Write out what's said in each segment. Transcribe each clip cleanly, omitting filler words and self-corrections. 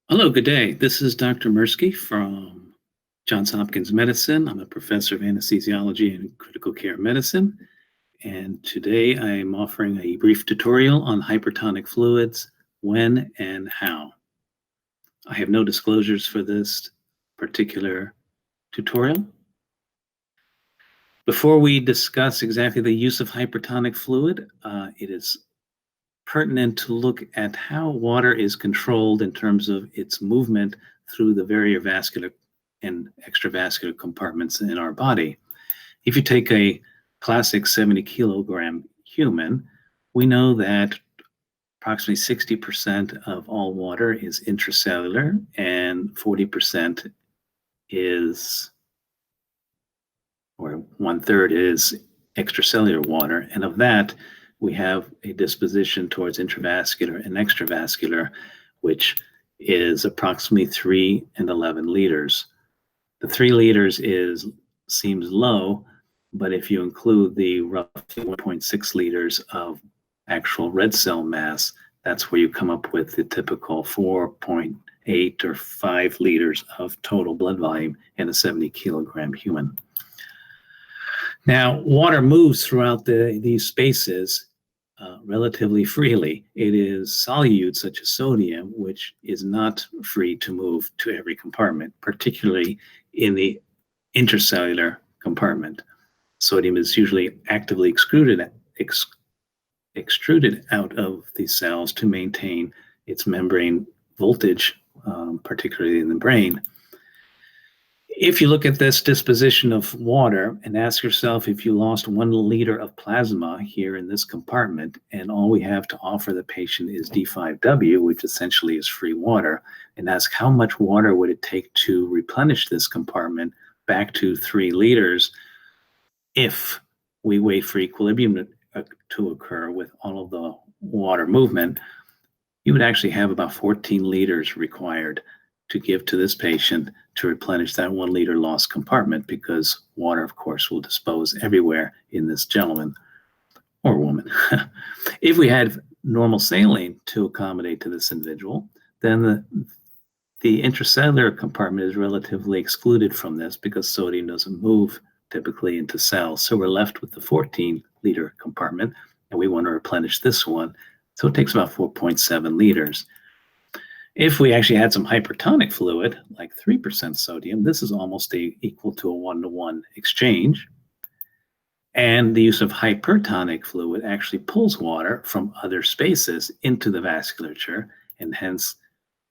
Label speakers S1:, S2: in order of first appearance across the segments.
S1: Hello, good day. This is Dr. Mirski from Johns Hopkins Medicine. I'm a professor of anesthesiology and critical care medicine. And today I'm offering a brief tutorial on hypertonic fluids, when and how. I have no disclosures for this particular tutorial. Before we discuss exactly the use of hypertonic fluid, it is pertinent to look at how water is controlled in terms of its movement through the various vascular and extravascular compartments in our body. If you take a classic 70 kilogram human, we know that approximately 60% of all water is intracellular and 40% is, or 1/3 is extracellular water. And of that, we have a disposition towards intravascular and extravascular, which is approximately 3 and 11 liters. The 3 liters seems low, but if you include the roughly 1.6 liters of actual red cell mass, that's where you come up with the typical 4.8 or 5 liters of total blood volume in a 70 kilogram human. Now, water moves throughout these spaces relatively freely. It is solutes such as sodium, which is not free to move to every compartment, particularly in the intracellular compartment. Sodium is usually actively extruded out of the cells to maintain its membrane voltage, particularly in the brain. If you look at this disposition of water and ask yourself, if you lost 1 liter of plasma here in this compartment and all we have to offer the patient is D5W, which essentially is free water, and ask how much water would it take to replenish this compartment back to 3 liters if we wait for equilibrium to occur with all of the water movement, you would actually have about 14 liters required to give to this patient to replenish that 1 liter lost compartment, because water, of course, will dispose everywhere in this gentleman or woman. If we had normal saline to accommodate to this individual, then the intracellular compartment is relatively excluded from this because sodium doesn't move typically into cells. So we're left with the 14 liter compartment, and we want to replenish this one. So it takes about 4.7 liters. If we actually had some hypertonic fluid, like 3% sodium, this is almost equal to a 1-to-1 exchange. And the use of hypertonic fluid actually pulls water from other spaces into the vasculature, and hence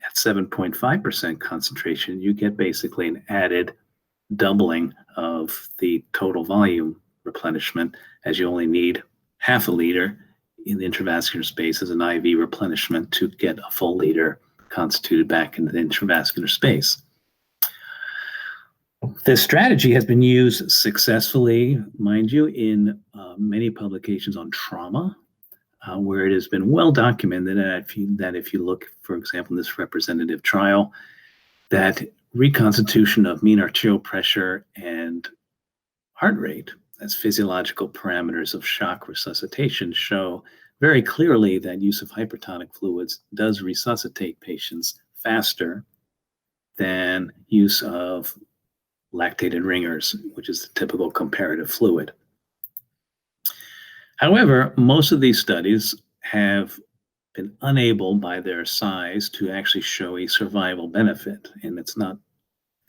S1: at 7.5% concentration, you get basically an added doubling of the total volume replenishment, as you only need half a liter in the intravascular space as an IV replenishment to get a full liter constituted back into the intravascular space. This strategy has been used successfully, mind you, in many publications on trauma, where it has been well documented that if you look, for example, in this representative trial, that reconstitution of mean arterial pressure and heart rate as physiological parameters of shock resuscitation show very clearly that use of hypertonic fluids does resuscitate patients faster than use of lactated ringers, which is the typical comparative fluid. However, most of these studies have been unable by their size to actually show a survival benefit. And it's not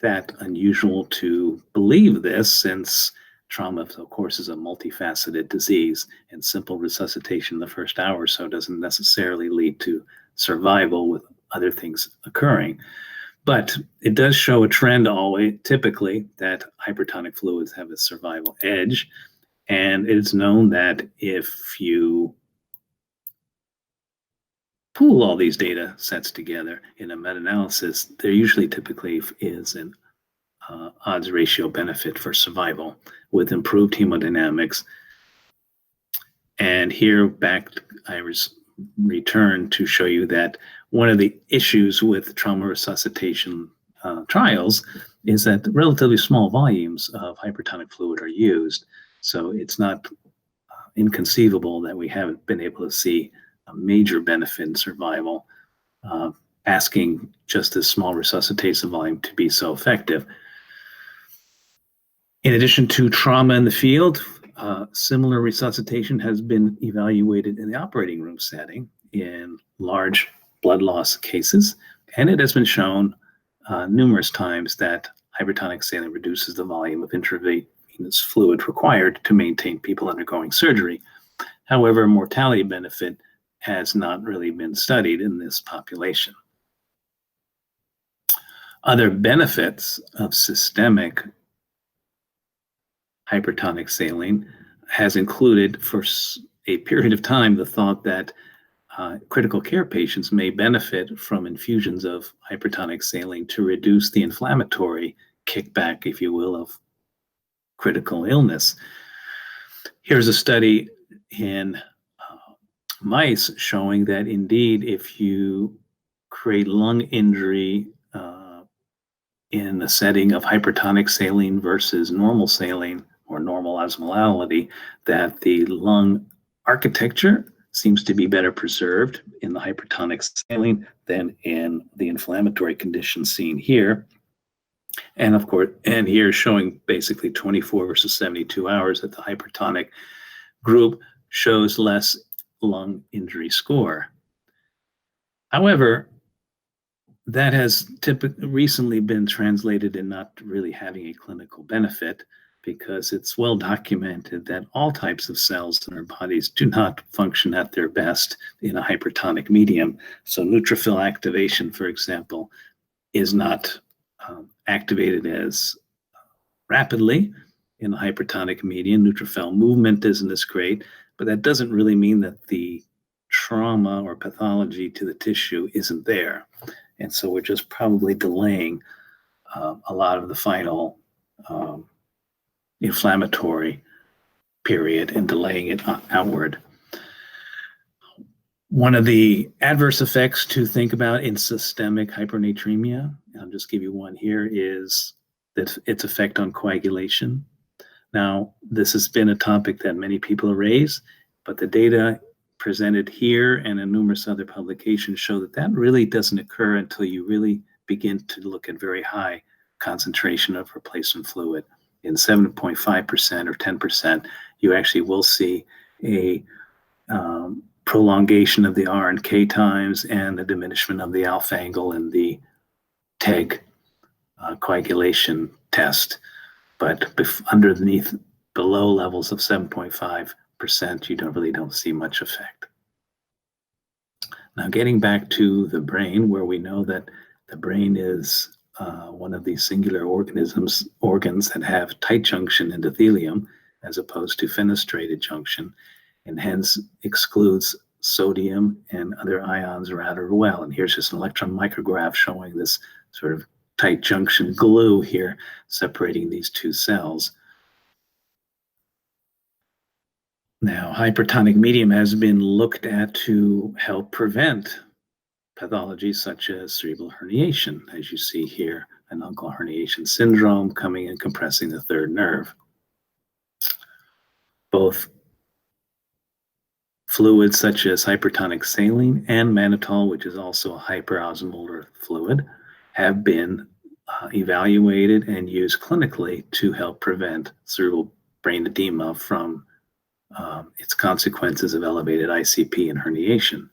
S1: that unusual to believe this, since trauma, of course, is a multifaceted disease, and simple resuscitation in the first hour or so doesn't necessarily lead to survival with other things occurring. But it does show a trend always, typically, that hypertonic fluids have a survival edge. And it's known that if you pool all these data sets together in a meta-analysis, there usually typically is an odds ratio benefit for survival with improved hemodynamics. And here back, I return to show you that one of the issues with trauma resuscitation trials is that relatively small volumes of hypertonic fluid are used. So it's not inconceivable that we haven't been able to see a major benefit in survival asking just this small resuscitation volume to be so effective. In addition to trauma in the field, similar resuscitation has been evaluated in the operating room setting in large blood loss cases, and it has been shown numerous times that hypertonic saline reduces the volume of intravenous fluid required to maintain people undergoing surgery. However, mortality benefit has not really been studied in this population. Other benefits of systemic hypertonic saline has included, for a period of time, the thought that critical care patients may benefit from infusions of hypertonic saline to reduce the inflammatory kickback, if you will, of critical illness. Here's a study in mice showing that indeed, if you create lung injury in the setting of hypertonic saline versus normal saline or normal osmolality, that the lung architecture seems to be better preserved in the hypertonic saline than in the inflammatory conditions seen here. And of course, and here showing basically 24 versus 72 hours that the hypertonic group shows less lung injury score. However, that has recently been translated in not really having a clinical benefit, because it's well documented that all types of cells in our bodies do not function at their best in a hypertonic medium. So neutrophil activation, for example, is not activated as rapidly in a hypertonic medium. Neutrophil movement isn't as great, but that doesn't really mean that the trauma or pathology to the tissue isn't there. And so we're just probably delaying a lot of the final inflammatory period and delaying it outward. One of the adverse effects to think about in systemic hypernatremia, and I'll just give you one here, is that its effect on coagulation. Now, this has been a topic that many people raise, but the data presented here and in numerous other publications show that that really doesn't occur until you really begin to look at very high concentration of replacement fluid. In 7.5% or 10%, you actually will see a prolongation of the R and K times and the diminishment of the alpha angle in the TEG coagulation test. But underneath, below levels of 7.5%, you really don't see much effect. Now, getting back to the brain, where we know that the brain is one of these singular organs that have tight junction endothelium as opposed to fenestrated junction, and hence excludes sodium and other ions rather well. And here's just an electron micrograph showing this sort of tight junction glue here separating these two cells. Now, hypertonic medium has been looked at to help prevent pathologies such as cerebral herniation, as you see here, an uncal herniation syndrome coming and compressing the third nerve. Both fluids such as hypertonic saline and mannitol, which is also a hyperosmolar fluid, have been evaluated and used clinically to help prevent cerebral brain edema from its consequences of elevated ICP and herniation.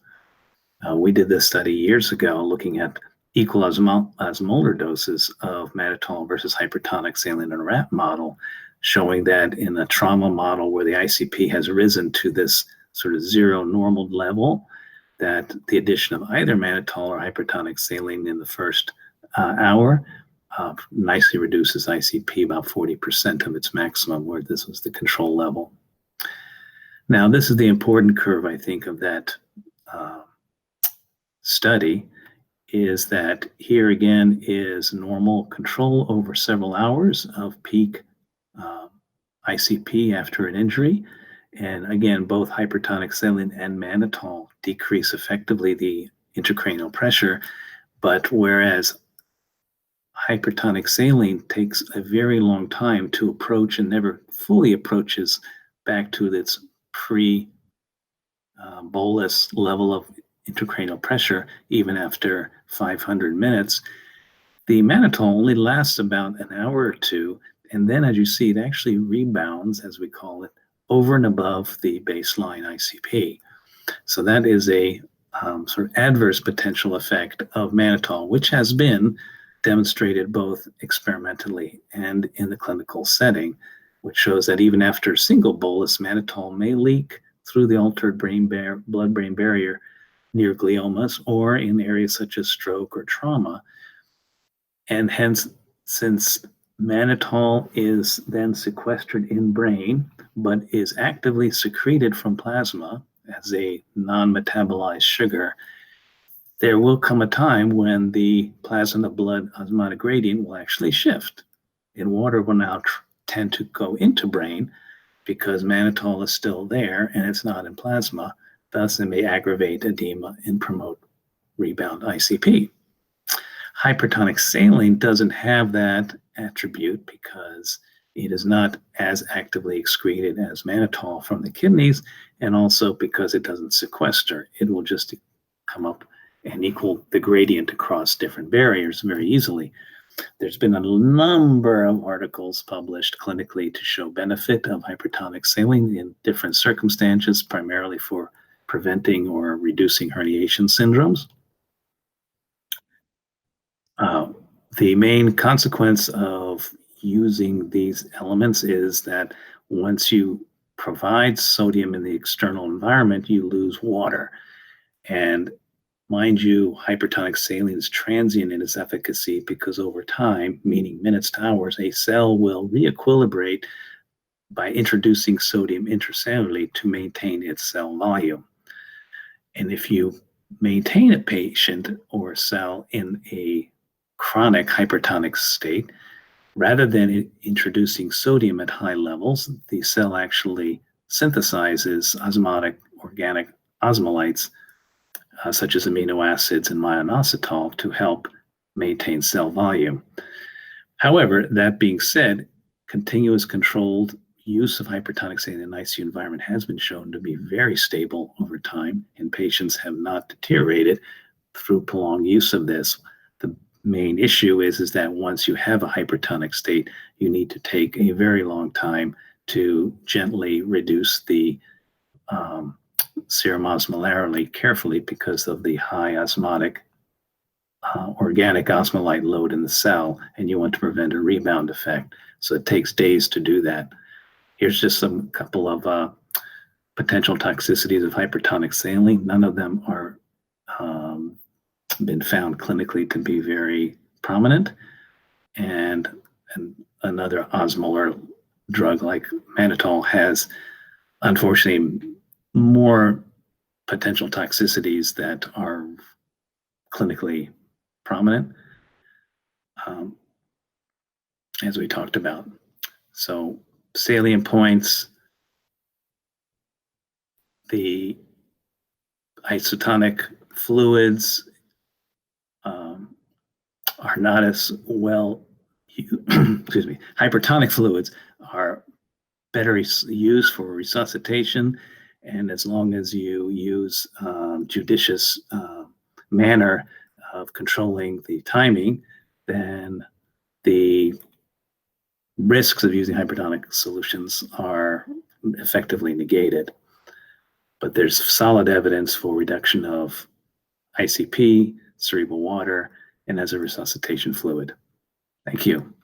S1: We did this study years ago looking at equal osmolar doses of mannitol versus hypertonic saline in a rat model, showing that in a trauma model where the ICP has risen to this sort of zero normal level, that the addition of either mannitol or hypertonic saline in the first hour nicely reduces ICP about 40% of its maximum, where this was the control level. Now, this is the important curve, I think, of that study, is that here again is normal control over several hours of peak ICP after an injury. And again, both hypertonic saline and mannitol decrease effectively the intracranial pressure, but whereas hypertonic saline takes a very long time to approach and never fully approaches back to its pre-bolus level of intracranial pressure even after 500 minutes. The mannitol only lasts about an hour or two, and then as you see, it actually rebounds, as we call it, over and above the baseline ICP. So that is a sort of adverse potential effect of mannitol, which has been demonstrated both experimentally and in the clinical setting, which shows that even after a single bolus, mannitol may leak through the altered blood-brain barrier near gliomas or in areas such as stroke or trauma. And hence, since mannitol is then sequestered in brain, but is actively secreted from plasma as a non-metabolized sugar, there will come a time when the plasma-to-blood osmotic gradient will actually shift. And water will now tend to go into brain because mannitol is still there and it's not in plasma. Thus, it may aggravate edema and promote rebound ICP. Hypertonic saline doesn't have that attribute because it is not as actively excreted as mannitol from the kidneys, and also because it doesn't sequester. It will just come up and equal the gradient across different barriers very easily. There's been a number of articles published clinically to show benefit of hypertonic saline in different circumstances, primarily for preventing or reducing herniation syndromes. The main consequence of using these elements is that once you provide sodium in the external environment, you lose water. And mind you, hypertonic saline is transient in its efficacy because over time, meaning minutes to hours, a cell will re-equilibrate by introducing sodium intracellularly to maintain its cell volume. And if you maintain a patient or a cell in a chronic hypertonic state, rather than introducing sodium at high levels, the cell actually synthesizes osmotic organic osmolytes, such as amino acids and myoinositol, to help maintain cell volume. However, that being said, continuous controlled use of hypertonic saline in the ICU environment has been shown to be very stable over time, and patients have not deteriorated through prolonged use of this. The main issue is that once you have a hypertonic state, you need to take a very long time to gently reduce the serum osmolarity carefully because of the high osmotic organic osmolyte load in the cell, and you want to prevent a rebound effect. So it takes days to do that. Here's just some couple of potential toxicities of hypertonic saline. None of them are been found clinically to be very prominent. And another osmolar drug like mannitol has, unfortunately, more potential toxicities that are clinically prominent, as we talked about. So salient points: the isotonic fluids are not as well, excuse me, hypertonic fluids are better used for resuscitation, and as long as you use judicious manner of controlling the timing, then the risks of using hypertonic solutions are effectively negated. But there's solid evidence for reduction of ICP, cerebral water, and as a resuscitation fluid. Thank you.